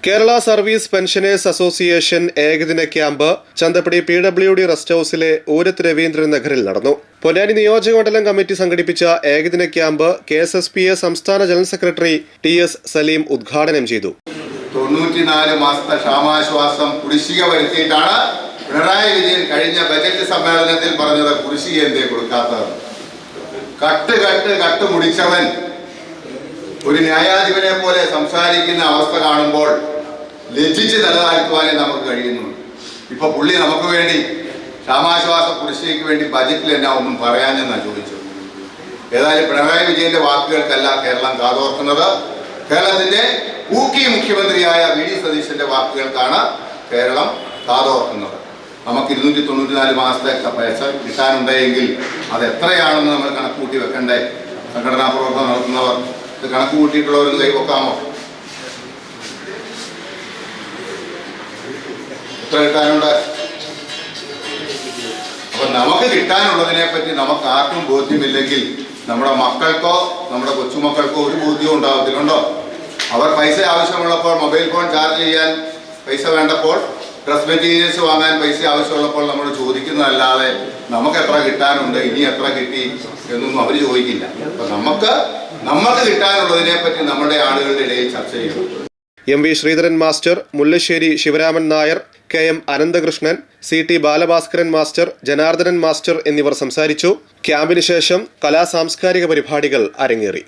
Kerala service pensioners association ഏകദിന camp Chanthappadi PWD rest ഹൌസിലെ ഊരത്ത് രവീന്ദ്രൻ നഗറിൽ നടന്നു. പൊന്നാനി നിയോജകമണ്ഡലം കമ്മിറ്റി സംഘടിപ്പിച്ച ഏകദിന ക്യാമ്പ് KSSPA സംസ്ഥാന ജനറൽ സെക്രട്ടറി TS സലീം ഉദ്ഘാടനം ചെയ്തു. 94 മാസത്തെ ക്ഷാമാശ്വാസം കുടിശ്ശിക വരുത്തിയിട്ടാണ് പിണറായി വിജയൻ കഴിഞ്ഞ ബജറ്റ് സമ്മേളനത്തിൽ പറഞ്ഞത് കുടിശ്ശിക എന്തേ കൊടുക്കാത്തത്. കട്ട് മുടിച്ചവൻ ഒരു ന്യായാധിപനെ പോലെ സംസാരിക്കുന്ന അവസ്ഥ കാണുമ്പോൾ ലജ്ജിച്ച് തലതാഴ്ത്തുവാനേ നമുക്ക് കഴിയുന്നുള്ളൂ. ഇപ്പൊ പുള്ളി നമുക്ക് വേണ്ടി ക്ഷാമാശ്വാസ കുടിശ്ശികയ്ക്ക് വേണ്ടി ബജറ്റിൽ എന്നാ ഒന്നും പറയാനെന്നാ ചോദിച്ചു. ഏതായാലും പിണറായി വിജയന്റെ വാക്കുകൾക്കല്ല കേരളം കാതോർക്കുന്നത്. കേരളത്തിന്റെ ഊക്കി മുഖ്യമന്ത്രിയായ VD സതീശന്റെ വാക്കുകൾക്കാണ് കേരളം കാതോർക്കുന്നത്. നമുക്ക് 294 മാസത്തെ പൈസ കിട്ടാനുണ്ടെങ്കിൽ അത് എത്രയാണെന്ന് നമ്മൾ കണക്കുകൂട്ടി വെക്കണ്ടേ? സംഘടനാ പ്രവർത്തനം നടത്തുന്നവർ കണക്ക് കൂട്ടിയിട്ടുള്ളവരും കൈവക്കാമോ? എത്ര കിട്ടാനുണ്ട്? അപ്പൊ നമുക്ക് കിട്ടാനുള്ളതിനെ പറ്റി നമുക്ക് ആർക്കും ബോധ്യമില്ലെങ്കിൽ നമ്മുടെ മക്കൾക്കോ നമ്മുടെ കൊച്ചുമക്കൾക്കോ ഒരു ബോധ്യവും ഉണ്ടാവത്തില്ലുണ്ടോ? അവർ പൈസ ആവശ്യമുള്ളപ്പോൾ മൊബൈൽ ഫോൺ ചാർജ് ചെയ്യാൻ പൈസ വേണ്ടപ്പോൾ, ഡ്രസ് മെറ്റീരിയൽസ് വാങ്ങാൻ പൈസ ആവശ്യമുള്ളപ്പോൾ നമ്മൾ ചോദിക്കുന്നതല്ലാതെ നമുക്ക് എത്ര കിട്ടാനുണ്ട്, ഇനി എത്ര കിട്ടി എന്നൊന്നും അവർ ചോദിക്കില്ല. അപ്പൊ നമുക്ക് കിട്ടാനുള്ളതിനെ പറ്റി നമ്മുടെ ആളുകളുടെ ഇടയിൽ ചർച്ച ചെയ്യും. MV Sreedharan master, Mullassery Sivaraman Nair, KM Ananthakrishnan, CT Balabhaskaran master, Janardhanan master എന്നിവർ സംസാരിച്ചു. ക്യാമ്പിന് ശേഷം കലാ സാംസ്കാരിക പരിപാടികൾ അരങ്ങേറി.